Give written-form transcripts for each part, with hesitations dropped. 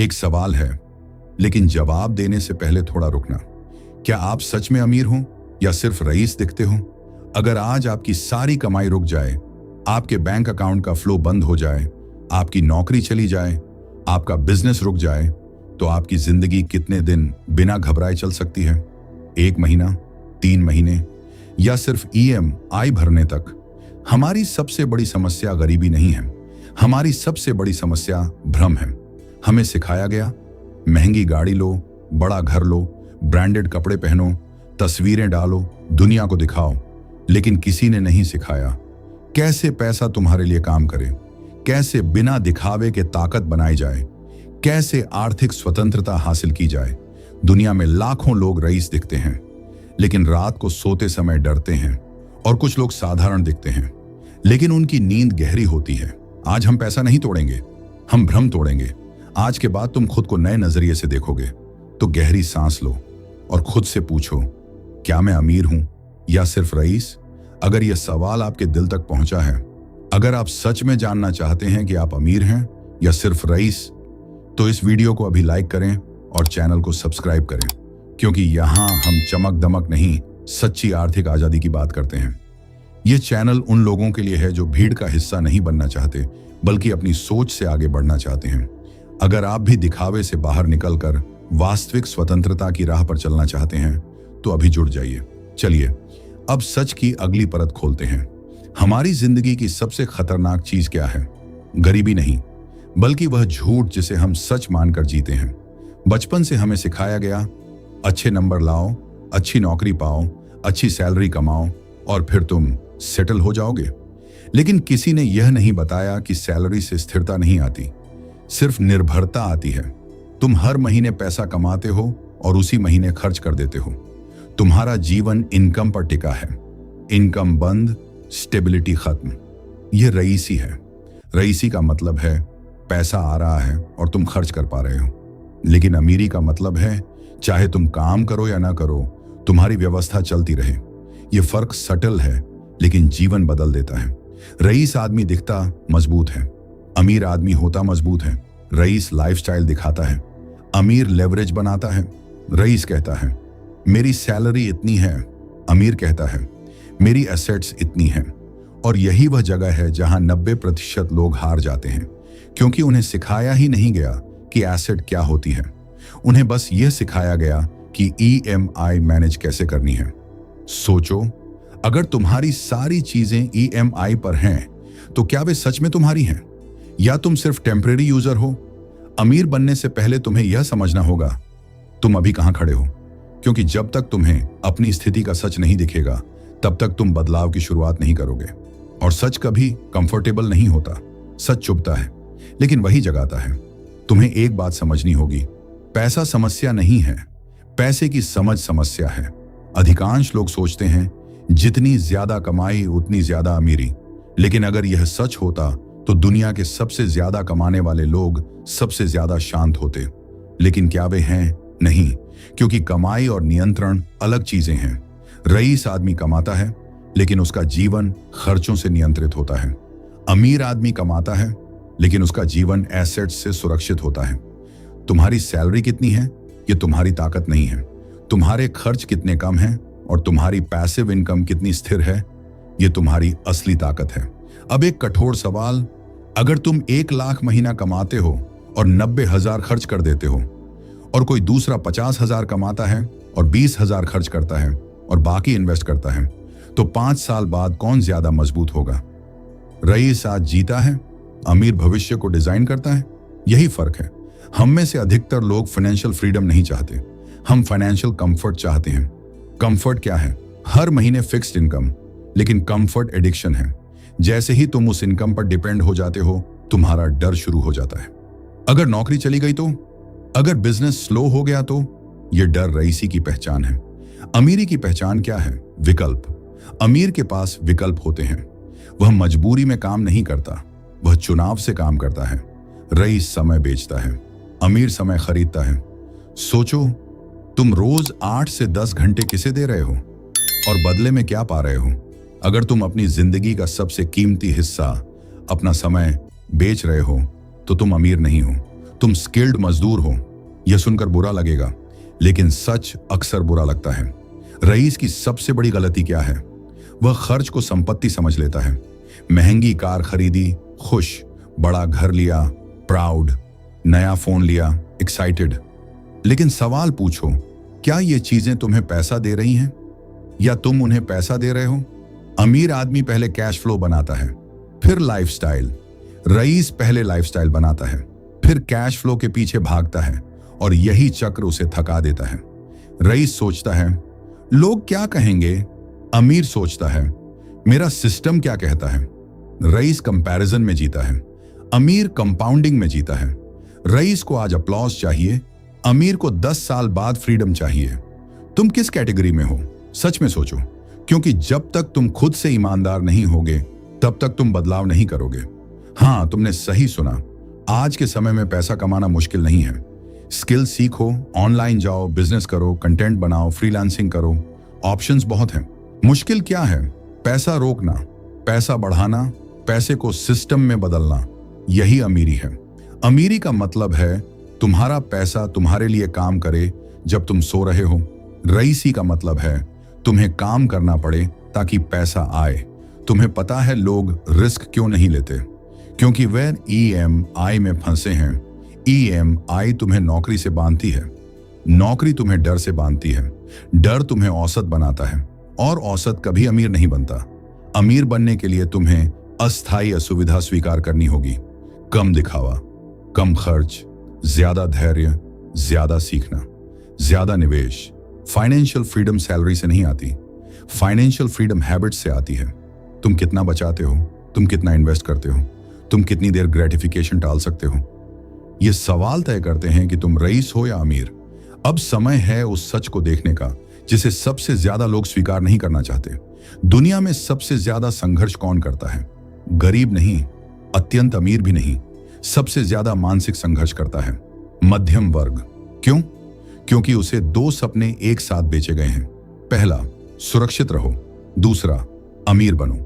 एक सवाल है, लेकिन जवाब देने से पहले थोड़ा रुकना। क्या आप सच में अमीर हो या सिर्फ रईस दिखते हो? अगर आज आपकी सारी कमाई रुक जाए, आपके बैंक अकाउंट का फ्लो बंद हो जाए, आपकी नौकरी चली जाए, आपका बिजनेस रुक जाए, तो आपकी जिंदगी कितने दिन बिना घबराए चल सकती है? 1 महीना, 3 महीने या सिर्फ EMI भरने तक? हमारी सबसे बड़ी समस्या गरीबी नहीं है, हमारी सबसे बड़ी समस्या भ्रम है। हमें सिखाया गया, महंगी गाड़ी लो, बड़ा घर लो, ब्रांडेड कपड़े पहनो, तस्वीरें डालो, दुनिया को दिखाओ, लेकिन किसी ने नहीं सिखाया कैसे पैसा तुम्हारे लिए काम करे, कैसे बिना दिखावे के ताकत बनाई जाए, कैसे आर्थिक स्वतंत्रता हासिल की जाए। दुनिया में लाखों लोग रईस दिखते हैं, लेकिन रात को सोते समय डरते हैं, और कुछ लोग साधारण दिखते हैं, लेकिन उनकी नींद गहरी होती है। आज हम पैसा नहीं तोड़ेंगे, हम भ्रम तोड़ेंगे। आज के बाद तुम खुद को नए नजरिए से देखोगे तो गहरी सांस लो और खुद से पूछो, क्या मैं अमीर हूं या सिर्फ रईस? अगर यह सवाल आपके दिल तक पहुंचा है, अगर आप सच में जानना चाहते हैं कि आप अमीर हैं या सिर्फ रईस, तो इस वीडियो को अभी लाइक करें और चैनल को सब्सक्राइब करें, क्योंकि यहां हम चमक दमक नहीं, सच्ची आर्थिक आजादी की बात करते हैं। यह चैनल उन लोगों के लिए है जो भीड़ का हिस्सा नहीं बनना चाहते, बल्कि अपनी सोच से आगे बढ़ना चाहते हैं। अगर आप भी दिखावे से बाहर निकलकर वास्तविक स्वतंत्रता की राह पर चलना चाहते हैं, तो अभी जुड़ जाइए। चलिए अब सच की अगली परत खोलते हैं। हमारी जिंदगी की सबसे खतरनाक चीज क्या है? गरीबी नहीं, बल्कि वह झूठ जिसे हम सच मानकर जीते हैं। बचपन से हमें सिखाया गया, अच्छे नंबर लाओ, अच्छी नौकरी पाओ, अच्छी सैलरी कमाओ और फिर तुम सेटल हो जाओगे। लेकिन किसी ने यह नहीं बताया कि सैलरी से स्थिरता नहीं आती, सिर्फ निर्भरता आती है। तुम हर महीने पैसा कमाते हो और उसी महीने खर्च कर देते हो। तुम्हारा जीवन इनकम पर टिका है। इनकम बंद, स्टेबिलिटी खत्म। यह रईसी है। रईसी का मतलब है पैसा आ रहा है और तुम खर्च कर पा रहे हो। लेकिन अमीरी का मतलब है चाहे तुम काम करो या ना करो, तुम्हारी व्यवस्था चलती रहे। यह फर्क सटल है, लेकिन जीवन बदल देता है। रईस आदमी दिखता मजबूत है, अमीर आदमी होता मजबूत है। रईस लाइफस्टाइल दिखाता है, अमीर लेवरेज बनाता है। रईस कहता है मेरी सैलरी इतनी है, अमीर कहता है मेरी एसेट्स इतनी हैं। और यही वह जगह है जहां 90% लोग हार जाते हैं, क्योंकि उन्हें सिखाया ही नहीं गया कि एसेट क्या होती है। उन्हें बस यह सिखाया गया कि EMI मैनेज कैसे करनी है। सोचो, अगर तुम्हारी सारी चीजें EMI पर हैं, तो क्या वे सच में तुम्हारी हैं या तुम सिर्फ टेम्परेरी यूजर हो? अमीर बनने से पहले तुम्हें यह समझना होगा तुम अभी कहां खड़े हो, क्योंकि जब तक तुम्हें अपनी स्थिति का सच नहीं दिखेगा, तब तक तुम बदलाव की शुरुआत नहीं करोगे। और सच कभी कंफर्टेबल नहीं होता, सच चुभता है, लेकिन वही जगाता है। तुम्हें एक बात समझनी होगी, पैसा समस्या नहीं है, पैसे की समझ समस्या है। अधिकांश लोग सोचते हैं जितनी ज्यादा कमाई उतनी ज्यादा अमीरी, लेकिन अगर यह सच होता तो दुनिया के सबसे ज्यादा कमाने वाले लोग सबसे ज्यादा शांत होते। लेकिन क्या वे हैं? नहीं, क्योंकि कमाई और नियंत्रण अलग चीजें हैं। रईस आदमी कमाता है, लेकिन उसका जीवन खर्चों से नियंत्रित होता है। अमीर आदमी कमाता है, लेकिन उसका जीवन एसेट्स से सुरक्षित होता है। तुम्हारी सैलरी कितनी है, ये तुम्हारी ताकत नहीं है। तुम्हारे खर्च कितने कम हैं और तुम्हारी पैसिव इनकम कितनी स्थिर है, ये तुम्हारी असली ताकत है। अब एक कठोर सवाल, अगर तुम 1 लाख महीना कमाते हो और 90,000 खर्च कर देते हो, और कोई दूसरा 50,000 कमाता है और 20,000 खर्च करता है और बाकी इन्वेस्ट करता है, तो 5 साल बाद कौन ज्यादा मजबूत होगा? रईस आज जीता है, अमीर भविष्य को डिजाइन करता है। यही फर्क है। हम में से अधिकतर लोग फाइनेंशियल फ्रीडम नहीं चाहते, हम फाइनेंशियल कंफर्ट चाहते हैं। कंफर्ट क्या है? हर महीने फिक्स्ड इनकम। लेकिन कंफर्ट एडिक्शन है। जैसे ही तुम उस इनकम पर डिपेंड हो जाते हो, तुम्हारा डर शुरू हो जाता है। अगर नौकरी चली गई तो, अगर बिजनेस स्लो हो गया तो, यह डर रईसी की पहचान है। अमीरी की पहचान क्या है? विकल्प। अमीर के पास विकल्प होते हैं। वह मजबूरी में काम नहीं करता, वह चुनाव से काम करता है। रईस समय बेचता है, अमीर समय खरीदता है। सोचो, तुम रोज 8 से 10 घंटे किसे दे रहे हो और बदले में क्या पा रहे हो? अगर तुम अपनी जिंदगी का सबसे कीमती हिस्सा, अपना समय बेच रहे हो, तो तुम अमीर नहीं हो, तुम स्किल्ड मजदूर हो। यह सुनकर बुरा लगेगा, लेकिन सच अक्सर बुरा लगता है। रईस की सबसे बड़ी गलती क्या है? वह खर्च को संपत्ति समझ लेता है। महंगी कार खरीदी, खुश। बड़ा घर लिया, प्राउड। नया फोन लिया, एक्साइटेड। लेकिन सवाल पूछो, क्या ये चीजें तुम्हें पैसा दे रही हैं या तुम उन्हें पैसा दे रहे हो? अमीर आदमी पहले कैश फ्लो बनाता है, फिर लाइफस्टाइल। रईस पहले लाइफस्टाइल बनाता है, फिर कैश फ्लो के पीछे भागता है, और यही चक्र उसे थका देता है। रईस सोचता है, लोग क्या कहेंगे? अमीर सोचता है, मेरा सिस्टम क्या कहता है? रईस कंपैरिजन में जीता है, अमीर कंपाउंडिंग में जीता है। रईस को आज अपलॉज चाहिए, अमीर को 10 साल बाद फ्रीडम चाहिए। तुम किस कैटेगरी में हो? सच में सोचो, क्योंकि जब तक तुम खुद से ईमानदार नहीं होगे, तब तक तुम बदलाव नहीं करोगे। हाँ, तुमने सही सुना। आज के समय में पैसा कमाना मुश्किल नहीं है। स्किल सीखो, ऑनलाइन जाओ, बिजनेस करो, कंटेंट बनाओ, फ्रीलांसिंग करो। ऑप्शंस बहुत हैं। मुश्किल क्या है? पैसा रोकना, पैसा बढ़ाना, पैसे को सिस्टम में बदलना। यही अमीरी है। अमीरी का मतलब है तुम्हारा पैसा तुम्हारे लिए काम करे जब तुम सो रहे हो। रईसी का मतलब है तुम्हें काम करना पड़े ताकि पैसा आए। तुम्हें पता है लोग रिस्क क्यों नहीं लेते? क्योंकि वे EMI में फंसे हैं। EMI तुम्हें नौकरी से बांधती है, नौकरी तुम्हें डर से बांधती है, डर तुम्हें औसत बनाता है, और औसत कभी अमीर नहीं बनता। अमीर बनने के लिए तुम्हें अस्थायी असुविधा स्वीकार करनी होगी। कम दिखावा, कम खर्च, ज्यादा धैर्य, ज्यादा सीखना, ज्यादा निवेश। फाइनेंशियल फ्रीडम सैलरी से नहीं आती, फाइनेंशियल फ्रीडम हैबिट से आती है। तुम कितना बचाते हो, तुम कितना इन्वेस्ट करते हो, तुम कितनी देर ग्रेटिफिकेशन टाल सकते हो। ये सवाल तय करते हैं कि तुम रईस हो या अमीर। अब समय है उस सच को देखने का जिसे सबसे ज्यादा लोग स्वीकार नहीं करना चाहते। दुनिया में सबसे ज्यादा संघर्ष कौन करता है? गरीब नहीं, अत्यंत अमीर भी नहीं। सबसे ज्यादा मानसिक संघर्ष करता है मध्यम वर्ग। क्यों? क्योंकि उसे 2 सपने एक साथ बेचे गए हैं। पहला, सुरक्षित रहो, दूसरा, अमीर बनो।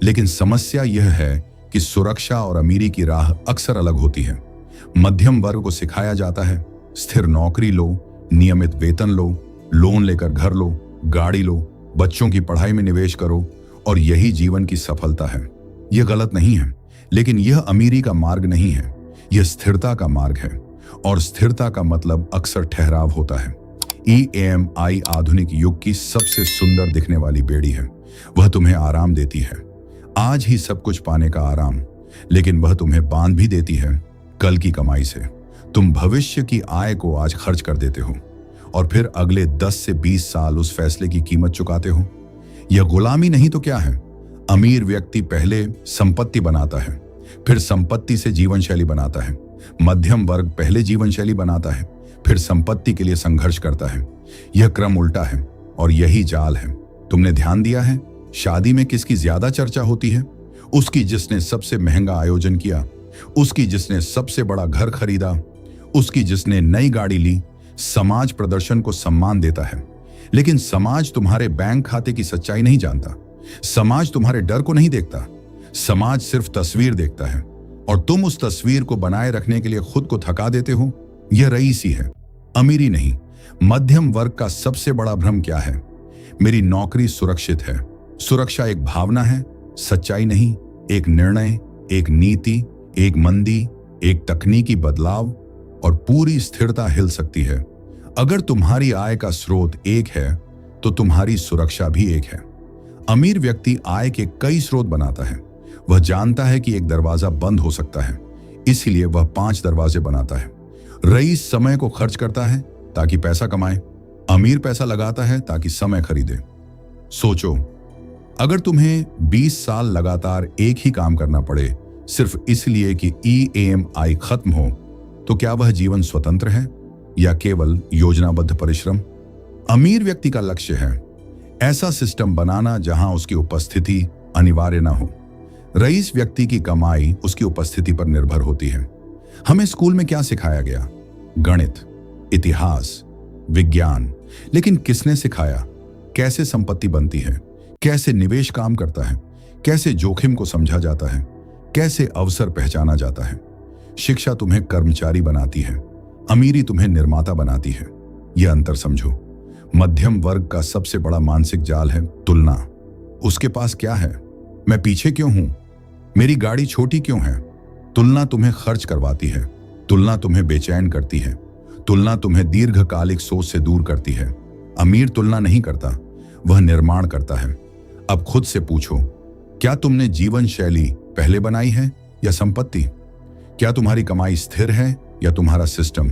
लेकिन समस्या यह है कि सुरक्षा और अमीरी की राह अक्सर अलग होती है। मध्यम वर्ग को सिखाया जाता है, स्थिर नौकरी लो, नियमित वेतन लो, लोन लेकर घर लो, गाड़ी लो, बच्चों की पढ़ाई में निवेश करो, और यही जीवन की सफलता है। यह गलत नहीं है, लेकिन यह अमीरी का मार्ग नहीं है। यह स्थिरता का मार्ग है, और स्थिरता का मतलब अक्सर ठहराव होता है। EMI आधुनिक युग की सबसे सुंदर दिखने वाली बेड़ी है। वह तुम्हें आराम देती है, आज ही सब कुछ पाने का आराम, लेकिन वह तुम्हें बांध भी देती है कल की कमाई से। तुम भविष्य की आय को आज खर्च कर देते हो, और फिर अगले 10 से 20 साल उस फैसले की कीमत चुकाते हो। यह गुलामी नहीं तो क्या है? अमीर व्यक्ति पहले संपत्ति बनाता है, फिर संपत्ति से जीवन शैली बनाता है। मध्यम वर्ग पहले जीवन शैली बनाता है, फिर संपत्ति के लिए संघर्ष करता है। यह क्रम उल्टा है, और यही जाल है। तुमने ध्यान दिया है शादी में किसकी ज्यादा चर्चा होती है? उसकी जिसने सबसे महंगा आयोजन किया, उसकी जिसने सबसे बड़ा घर खरीदा, उसकी जिसने नई गाड़ी ली। समाज प्रदर्शन को सम्मान देता है, लेकिन समाज तुम्हारे बैंक खाते की सच्चाई नहीं जानता। समाज तुम्हारे डर को नहीं देखता। समाज सिर्फ तस्वीर देखता है, और तुम उस तस्वीर को बनाए रखने के लिए खुद को थका देते हो। यह रईसी है, अमीरी नहीं। मध्यम वर्ग का सबसे बड़ा भ्रम क्या है? मेरी नौकरी सुरक्षित है। सुरक्षा एक भावना है, सच्चाई नहीं। एक निर्णय, एक नीति, एक मंदी, एक तकनीकी बदलाव, और पूरी स्थिरता हिल सकती है। अगर तुम्हारी आय का स्रोत एक है, तो तुम्हारी सुरक्षा भी एक है। अमीर व्यक्ति आय के कई स्रोत बनाता है। वह जानता है कि एक दरवाजा बंद हो सकता है, इसलिए वह 5 दरवाजे बनाता है। रईस समय को खर्च करता है ताकि पैसा कमाए, अमीर पैसा लगाता है ताकि समय खरीदे। सोचो, अगर तुम्हें 20 साल लगातार एक ही काम करना पड़े सिर्फ इसलिए कि EMI खत्म हो, तो क्या वह जीवन स्वतंत्र है या केवल योजनाबद्ध परिश्रम? अमीर व्यक्ति का लक्ष्य है ऐसा सिस्टम बनाना जहां उसकी उपस्थिति अनिवार्य ना हो। रईस व्यक्ति की कमाई उसकी उपस्थिति पर निर्भर होती है। हमें स्कूल में क्या सिखाया गया? गणित, इतिहास, विज्ञान। लेकिन किसने सिखाया कैसे संपत्ति बनती है, कैसे निवेश काम करता है, कैसे जोखिम को समझा जाता है, कैसे अवसर पहचाना जाता है? शिक्षा तुम्हें कर्मचारी बनाती है, अमीरी तुम्हें निर्माता बनाती है। यह अंतर समझो। मध्यम वर्ग का सबसे बड़ा मानसिक जाल है तुलना। उसके पास क्या है, मैं पीछे क्यों हूं, मेरी गाड़ी छोटी क्यों है। तुलना तुम्हें खर्च करवाती है, तुलना तुम्हें बेचैन करती है, तुलना तुम्हें दीर्घकालिक सोच से दूर करती है। अमीर तुलना नहीं करता, वह निर्माण करता है। अब खुद से पूछो, क्या तुमने जीवन शैली पहले बनाई है या संपत्ति? क्या तुम्हारी कमाई स्थिर है या तुम्हारा सिस्टम?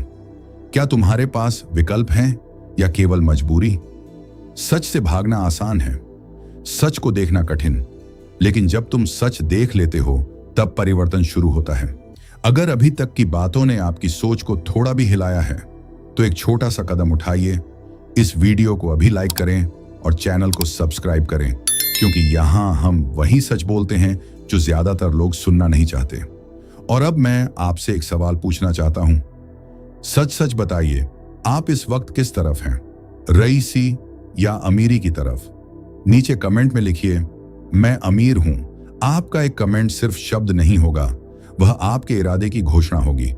क्या तुम्हारे पास विकल्प हैं या केवल मजबूरी? सच से भागना आसान है, सच को देखना कठिन। लेकिन जब तुम सच देख लेते हो तब परिवर्तन शुरू होता है। अगर अभी तक की बातों ने आपकी सोच को थोड़ा भी हिलाया है तो एक छोटा सा कदम उठाइए। इस वीडियो को अभी लाइक करें और चैनल को सब्सक्राइब करें, क्योंकि यहां हम वही सच बोलते हैं जो ज्यादातर लोग सुनना नहीं चाहते। और अब मैं आपसे एक सवाल पूछना चाहता हूं। सच सच बताइए, आप इस वक्त किस तरफ हैं, रईसी या अमीरी की तरफ? नीचे कमेंट में लिखिए, मैं अमीर हूं। आपका एक कमेंट सिर्फ शब्द नहीं होगा, वह आपके इरादे की घोषणा होगी।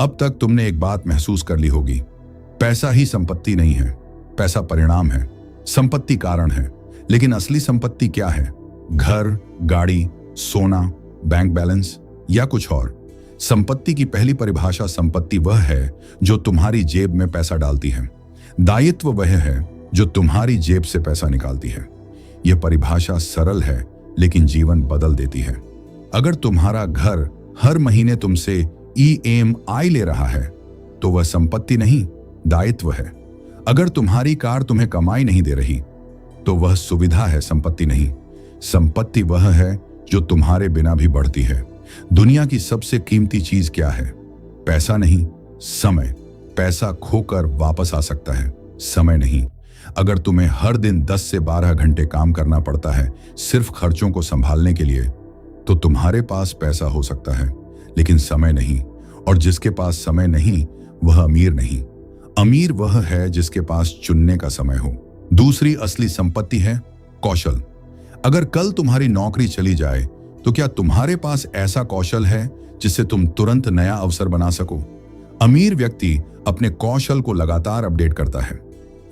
अब तक तुमने एक बात महसूस कर ली होगी, पैसा ही संपत्ति नहीं है, पैसा परिणाम है, संपत्ति कारण है। लेकिन असली संपत्ति क्या है? घर, गाड़ी, सोना, बैंक बैलेंस या कुछ और? संपत्ति की पहली परिभाषा, संपत्ति वह है जो तुम्हारी जेब में पैसा डालती है, दायित्व वह है जो तुम्हारी जेब से पैसा निकालती है। यह परिभाषा सरल है लेकिन जीवन बदल देती है। अगर तुम्हारा घर हर महीने तुमसे EMI ले रहा है तो वह संपत्ति नहीं, दायित्व है। अगर तुम्हारी कार तुम्हें कमाई नहीं दे रही तो वह सुविधा है, संपत्ति नहीं। संपत्ति वह है जो तुम्हारे बिना भी बढ़ती है। दुनिया की सबसे कीमती चीज क्या है? पैसा नहीं, समय। पैसा खोकर वापस आ सकता है, समय नहीं। अगर तुम्हें हर दिन 10 से 12 घंटे काम करना पड़ता है सिर्फ खर्चों को संभालने के लिए, तो तुम्हारे पास पैसा हो सकता है लेकिन समय नहीं। और जिसके पास समय नहीं वह अमीर नहीं। अमीर वह है जिसके पास चुनने का समय हो। दूसरी असली संपत्ति है कौशल। अगर कल तुम्हारी नौकरी चली जाए तो क्या तुम्हारे पास ऐसा कौशल है जिससे तुम तुरंत नया अवसर बना सको? अमीर व्यक्ति अपने कौशल को लगातार अपडेट करता है।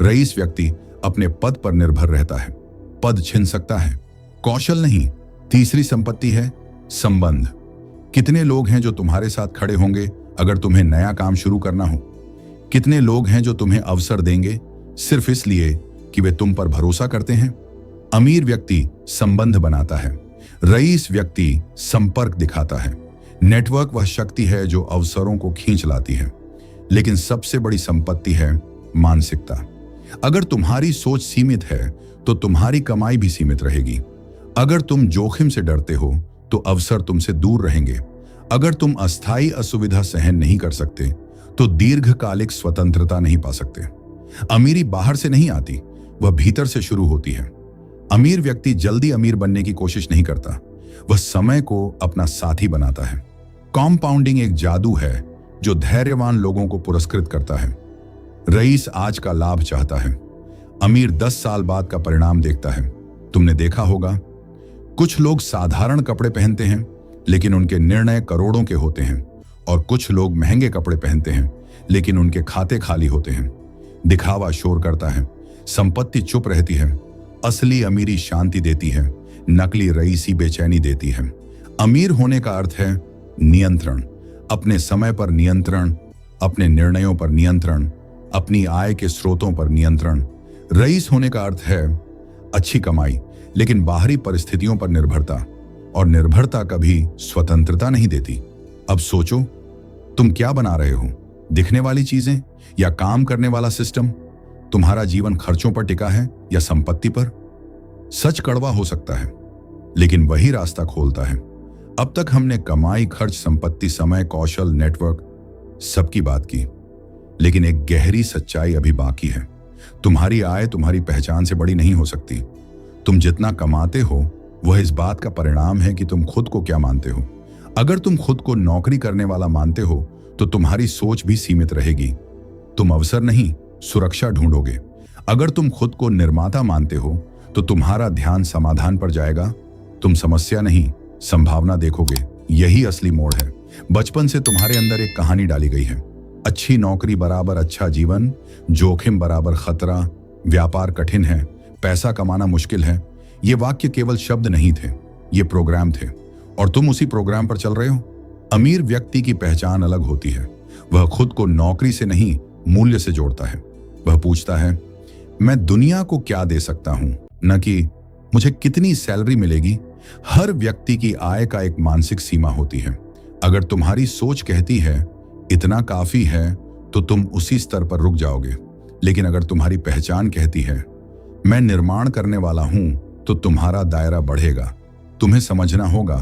रईस व्यक्ति अपने पद पर निर्भर रहता है, पद छिन सकता है, कौशल नहीं। तीसरी संपत्ति है संबंध। कितने लोग हैं जो तुम्हारे साथ खड़े होंगे अगर तुम्हें नया काम शुरू करना हो? कितने लोग हैं जो तुम्हें अवसर देंगे सिर्फ इसलिए कि वे तुम पर भरोसा करते हैं? अमीर व्यक्ति संबंध बनाता है, रईस व्यक्ति संपर्क दिखाता है। नेटवर्क वह शक्ति है जो अवसरों को खींच लाती है। लेकिन सबसे बड़ी संपत्ति है मानसिकता। अगर तुम्हारी सोच सीमित है तो तुम्हारी कमाई भी सीमित रहेगी। अगर तुम जोखिम से डरते हो तो अवसर तुमसे दूर रहेंगे। अगर तुम अस्थायी असुविधा सहन नहीं कर सकते तो दीर्घकालिक स्वतंत्रता नहीं पा सकते। अमीरी बाहर से नहीं आती, वह भीतर से शुरू होती है। अमीर व्यक्ति जल्दी अमीर बनने की कोशिश नहीं करता, वह समय को अपना साथी बनाता है। कॉम्पाउंडिंग एक जादू है जो धैर्यवान लोगों को पुरस्कृत करता है। रईस आज का लाभ चाहता है, अमीर 10 साल बाद का परिणाम देखता है। तुमने देखा होगा, कुछ लोग साधारण कपड़े पहनते हैं लेकिन उनके निर्णय करोड़ों के होते हैं, और कुछ लोग महंगे कपड़े पहनते हैं लेकिन उनके खाते खाली होते हैं। दिखावा शोर करता है, संपत्ति चुप रहती है। असली अमीरी शांति देती है, नकली रईसी बेचैनी देती है। अमीर होने का अर्थ है नियंत्रण, अपने समय पर नियंत्रण, अपने निर्णयों पर नियंत्रण, अपनी आय के स्रोतों पर नियंत्रण। रईस होने का अर्थ है अच्छी कमाई लेकिन बाहरी परिस्थितियों पर निर्भरता, और निर्भरता कभी स्वतंत्रता नहीं देती। अब सोचो, तुम क्या बना रहे हो? दिखने वाली चीजें या काम करने वाला सिस्टम? तुम्हारा जीवन खर्चों पर टिका है या संपत्ति पर? सच कड़वा हो सकता है लेकिन वही रास्ता खोलता है। अब तक हमने कमाई, खर्च, संपत्ति, समय, कौशल, नेटवर्क, सबकी बात की, लेकिन एक गहरी सच्चाई अभी बाकी है। तुम्हारी आय तुम्हारी पहचान से बड़ी नहीं हो सकती। तुम जितना कमाते हो वह इस बात का परिणाम है कि तुम खुद को क्या मानते हो। अगर तुम खुद को नौकरी करने वाला मानते हो तो तुम्हारी सोच भी सीमित रहेगी। तुम अवसर नहीं, सुरक्षा ढूंढोगे। अगर तुम खुद को निर्माता मानते हो तो तुम्हारा ध्यान समाधान पर जाएगा। तुम समस्या नहीं, संभावना देखोगे। यही असली मोड़ है। बचपन से तुम्हारे अंदर एक कहानी डाली गई है। अच्छी नौकरी बराबर अच्छा जीवन, जोखिम बराबर खतरा, व्यापार कठिन है, पैसा कमाना मुश्किल है। ये वाक्य केवल शब्द नहीं थे, ये प्रोग्राम थे, और तुम उसी प्रोग्राम पर चल रहे हो। अमीर व्यक्ति की पहचान अलग होती है। वह खुद को नौकरी से नहीं, मूल्य से जोड़ता है। वह पूछता है, मैं दुनिया को क्या दे सकता हूं, न कि मुझे कितनी सैलरी मिलेगी। हर व्यक्ति की आय का एक मानसिक सीमा होती है। अगर तुम्हारी सोच कहती है इतना काफी है, तो तुम उसी स्तर पर रुक जाओगे। लेकिन अगर तुम्हारी पहचान कहती है मैं निर्माण करने वाला हूं, तो तुम्हारा दायरा बढ़ेगा। तुम्हें समझना होगा,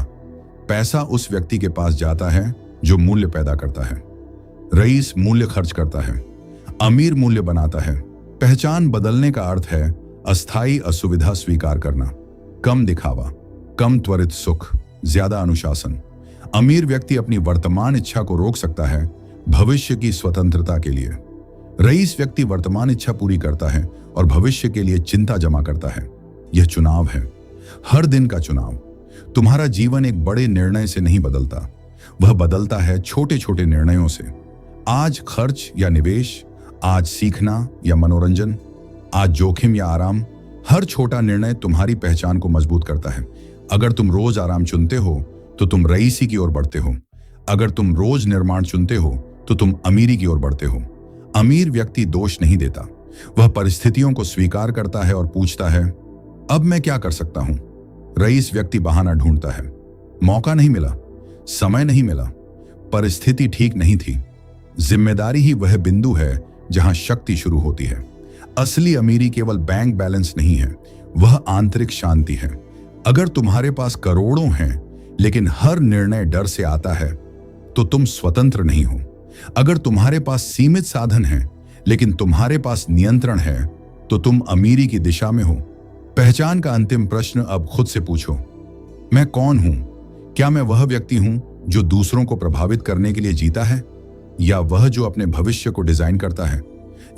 पैसा उस व्यक्ति के पास जाता है जो मूल्य पैदा करता है। रईस मूल्य खर्च करता है, अमीर मूल्य बनाता है। पहचान बदलने का अर्थ है अस्थायी असुविधा स्वीकार करना, कम दिखावा, कम त्वरित सुख, ज्यादा अनुशासन। अमीर व्यक्ति अपनी वर्तमान इच्छा को रोक सकता है भविष्य की स्वतंत्रता के लिए। रईस व्यक्ति वर्तमान इच्छा पूरी करता है और भविष्य के लिए चिंता जमा करता है। यह चुनाव है, हर दिन का चुनाव। तुम्हारा जीवन एक बड़े निर्णय से नहीं बदलता, वह बदलता है छोटे छोटे निर्णयों से। आज खर्च या निवेश, आज सीखना या मनोरंजन, आज जोखिम या आराम। हर छोटा निर्णय तुम्हारी पहचान को मजबूत करता है। अगर तुम रोज आराम चुनते हो तो तुम रईसी की ओर बढ़ते हो। अगर तुम रोज निर्माण चुनते हो तो तुम अमीरी की ओर बढ़ते हो। अमीर व्यक्ति दोष नहीं देता, वह परिस्थितियों को स्वीकार करता है और पूछता है अब मैं क्या कर सकता हूं। रईस व्यक्ति बहाना ढूंढता है, मौका नहीं मिला, समय नहीं मिला, परिस्थिति ठीक नहीं थी। जिम्मेदारी ही वह बिंदु है जहां शक्ति शुरू होती है। असली अमीरी केवल बैंक बैलेंस नहीं है, वह आंतरिक शांति है। अगर तुम्हारे पास करोड़ों हैं लेकिन हर निर्णय डर से आता है, तो तुम स्वतंत्र नहीं हो। अगर तुम्हारे पास सीमित साधन हैं लेकिन तुम्हारे पास नियंत्रण है, तो तुम अमीरी की दिशा में हो। पहचान का अंतिम प्रश्न अब खुद से पूछो, मैं कौन हूं? क्या मैं वह व्यक्ति हूं जो दूसरों को प्रभावित करने के लिए जीता है, या वह जो अपने भविष्य को डिजाइन करता है?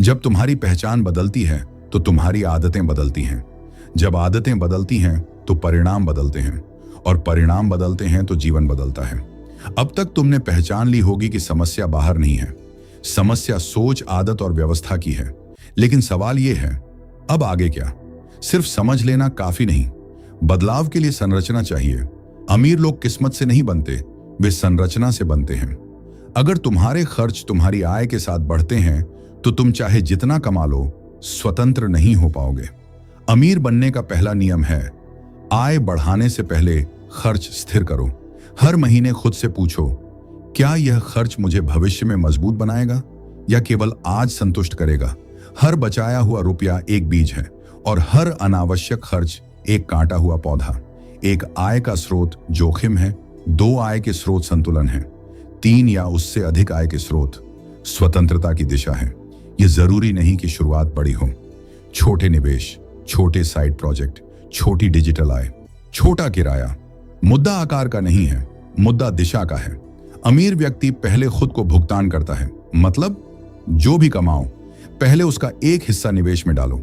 जब तुम्हारी पहचान बदलती है तो तुम्हारी आदतें बदलती हैं। जब आदतें बदलती हैं तो परिणाम बदलते हैं, और परिणाम बदलते हैं तो जीवन बदलता है। अब तक तुमने पहचान ली होगी कि समस्या बाहर नहीं है, समस्या सोच, आदत और व्यवस्था की है। लेकिन सवाल यह है, अब आगे क्या? सिर्फ समझ लेना काफी नहीं, बदलाव के लिए संरचना चाहिए। अमीर लोग किस्मत से नहीं बनते, वे संरचना से बनते हैं। अगर तुम्हारे खर्च तुम्हारी आय के साथ बढ़ते हैं तो तुम चाहे जितना कमा लो, स्वतंत्र नहीं हो पाओगे। अमीर बनने का पहला नियम है, आय बढ़ाने से पहले खर्च स्थिर करो। हर महीने खुद से पूछो, क्या यह खर्च मुझे भविष्य में मजबूत बनाएगा या केवल आज संतुष्ट करेगा? हर बचाया हुआ रुपया एक बीज है, और हर अनावश्यक खर्च एक काटा हुआ पौधा। एक आय का स्रोत जोखिम है, 2 आय के स्रोत संतुलन है, 3 या उससे अधिक आय के स्रोत स्वतंत्रता की दिशा है। यह जरूरी नहीं कि शुरुआत बड़ी हो। छोटे निवेश, छोटे साइड प्रोजेक्ट, छोटी डिजिटल आय, छोटा किराया। मुद्दा आकार का नहीं है, मुद्दा दिशा का है। अमीर व्यक्ति पहले खुद को भुगतान करता है, मतलब जो भी कमाओ पहले उसका एक हिस्सा निवेश में डालो,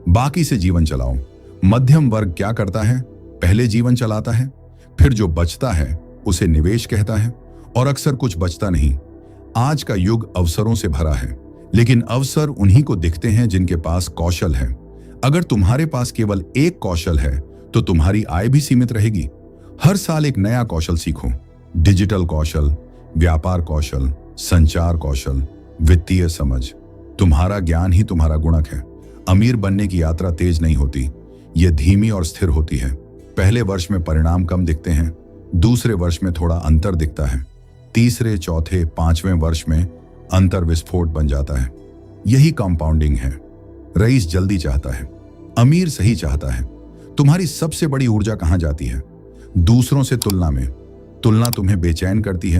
बाकी से जीवन चलाओ। मध्यम वर्ग क्या करता है? पहले जीवन चलाता है, फिर जो बचता है उसे निवेश कहता है, और अक्सर कुछ बचता नहीं। आज का युग अवसरों से भरा है, लेकिन अवसर उन्हीं को दिखते हैं जिनके पास कौशल है। अगर तुम्हारे पास केवल एक कौशल है तो तुम्हारी आय भी सीमित रहेगी। हर साल एक नया कौशल सीखो, डिजिटल कौशल, व्यापार कौशल, संचार कौशल, वित्तीय समझ। तुम्हारा ज्ञान ही तुम्हारा गुणक है। अमीर बनने की यात्रा तेज नहीं होती, यह धीमी और स्थिर होती है। पहले वर्ष में परिणाम कम दिखते हैं, दूसरे वर्ष में थोड़ा अंतर दिखता है, तीसरे, चौथे, 5वें वर्ष में अंतर विस्फोट बन जाता है। यही कंपाउंडिंग है। रईस जल्दी चाहता है, अमीर सही चाहता है। तुम्हारी सबसे बड़ी ऊर्जा कहां जाती है? दूसरों से तुलना में। तुलना तुम्हें बेचैन करती है,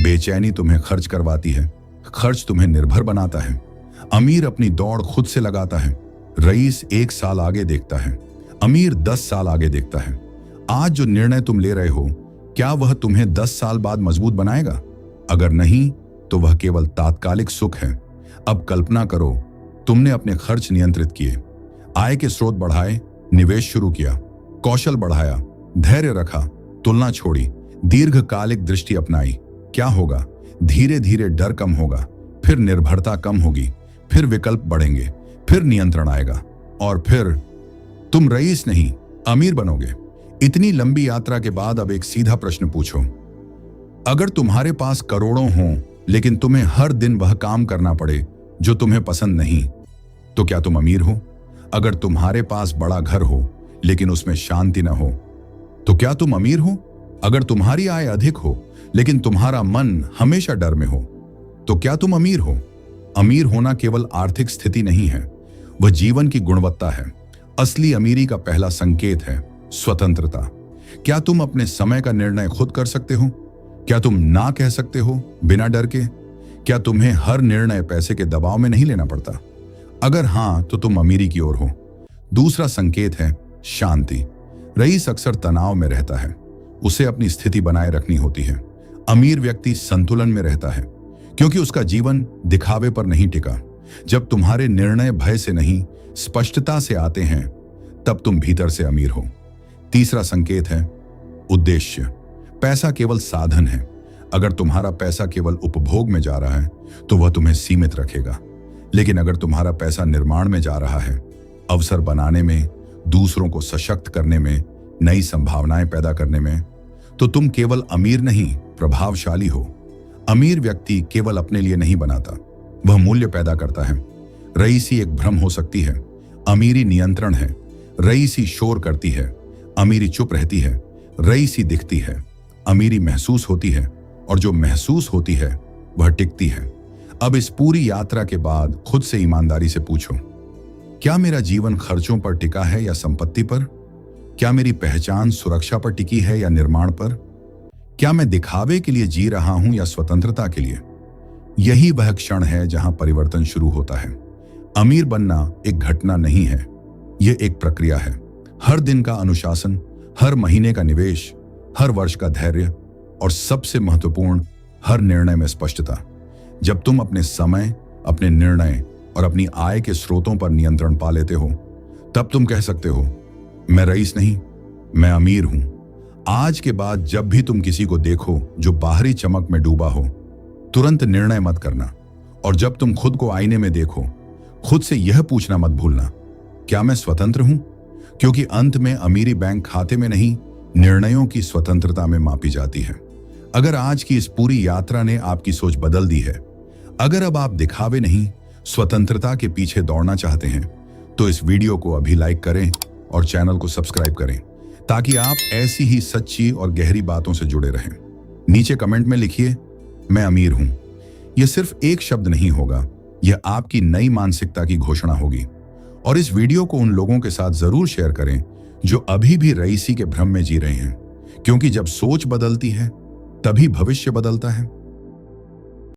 बेचैनी तुम्हें खर्च करवाती है, खर्च तुम्हें निर्भर बनाता है। अमीर अपनी दौड़ खुद से लगाता है, रईस 1 साल आगे देखता है, अमीर 10 साल आगे देखता है। आज जो निर्णय तुम ले रहे हो, क्या वह तुम्हें 10 साल बाद मजबूत बनाएगा? अगर नहीं, तो वह केवल तात्कालिक सुख है। अब कल्पना करो, तुमने अपने खर्च नियंत्रित किए, आय के स्रोत बढ़ाए, निवेश शुरू किया, कौशल बढ़ाया, धैर्य रखा, तुलना छोड़ी, दीर्घकालिक दृष्टि अपनाई। क्या होगा? धीरे धीरे डर कम होगा, फिर निर्भरता कम होगी, फिर विकल्प बढ़ेंगे, फिर नियंत्रण आएगा और फिर तुम रईस नहीं अमीर बनोगे। इतनी लंबी यात्रा के बाद अब एक सीधा प्रश्न पूछो। अगर तुम्हारे पास करोड़ों हों लेकिन तुम्हें हर दिन वह काम करना पड़े जो तुम्हें पसंद नहीं, तो क्या तुम अमीर हो? अगर तुम्हारे पास बड़ा घर हो लेकिन उसमें शांति न हो, तो क्या तुम अमीर हो? अगर तुम्हारी आय अधिक हो लेकिन तुम्हारा मन हमेशा डर में हो, तो क्या तुम अमीर हो? अमीर होना केवल आर्थिक स्थिति नहीं है, वह जीवन की गुणवत्ता है। असली अमीरी का पहला संकेत है स्वतंत्रता। क्या तुम अपने समय का निर्णय खुद कर सकते हो? क्या तुम ना कह सकते हो बिना डर के? क्या तुम्हें हर निर्णय पैसे के दबाव में नहीं लेना पड़ता? अगर हां, तो तुम अमीरी की ओर हो। दूसरा संकेत है शांति। रईस अक्सर तनाव में रहता है, उसे अपनी स्थिति बनाए रखनी होती है। अमीर व्यक्ति संतुलन में रहता है क्योंकि उसका जीवन दिखावे पर नहीं टिका। जब तुम्हारे निर्णय भय से नहीं, स्पष्टता से आते हैं, तब तुम भीतर से अमीर हो। तीसरा संकेत है उद्देश्य। पैसा केवल साधन है। अगर तुम्हारा पैसा केवल उपभोग में जा रहा है तो वह तुम्हें सीमित रखेगा, लेकिन अगर तुम्हारा पैसा निर्माण में जा रहा है, अवसर बनाने में, दूसरों को सशक्त करने में, नई संभावनाएं पैदा करने में, तो तुम केवल अमीर नहीं, प्रभावशाली हो। अमीर व्यक्ति केवल अपने लिए नहीं बनाता, वह मूल्य पैदा करता है। रईसी एक भ्रम हो सकती है, अमीरी नियंत्रण है। रईसी शोर करती है, अमीरी चुप रहती है। रईसी दिखती है, अमीरी महसूस होती है, और जो महसूस होती है वह टिकती है। अब इस पूरी यात्रा के बाद खुद से ईमानदारी से पूछो, क्या मेरा जीवन खर्चों पर टिका है या संपत्ति पर? क्या मेरी पहचान सुरक्षा पर टिकी है या निर्माण पर? क्या मैं दिखावे के लिए जी रहा हूं या स्वतंत्रता के लिए? यही वह क्षण है जहां परिवर्तन शुरू होता है। अमीर बनना एक घटना नहीं है, यह एक प्रक्रिया है। हर दिन का अनुशासन, हर महीने का निवेश, हर वर्ष का धैर्य और सबसे महत्वपूर्ण, हर निर्णय में स्पष्टता। जब तुम अपने समय, अपने निर्णय और अपनी आय के स्रोतों पर नियंत्रण पा लेते हो, तब तुम कह सकते हो, मैं रईस नहीं, मैं अमीर हूं। आज के बाद जब भी तुम किसी को देखो जो बाहरी चमक में डूबा हो, तुरंत निर्णय मत करना। और जब तुम खुद को आईने में देखो, खुद से यह पूछना मत भूलना, क्या मैं स्वतंत्र हूं? क्योंकि अंत में अमीरी बैंक खाते में नहीं, निर्णयों की स्वतंत्रता में मापी जाती है। अगर आज की इस पूरी यात्रा ने आपकी सोच बदल दी है, अगर अब आप दिखावे नहीं, स्वतंत्रता के पीछे दौड़ना चाहते हैं, तो इस वीडियो को अभी लाइक करें और चैनल को सब्सक्राइब करें, ताकि आप ऐसी ही सच्ची और गहरी बातों से जुड़े रहें। नीचे कमेंट में लिखिए, मैं अमीर हूं। यह सिर्फ एक शब्द नहीं होगा, यह आपकी नई मानसिकता की घोषणा होगी। और इस वीडियो को उन लोगों के साथ जरूर शेयर करें जो अभी भी रईसी के भ्रम में जी रहे हैं, क्योंकि जब सोच बदलती है तभी भविष्य बदलता है।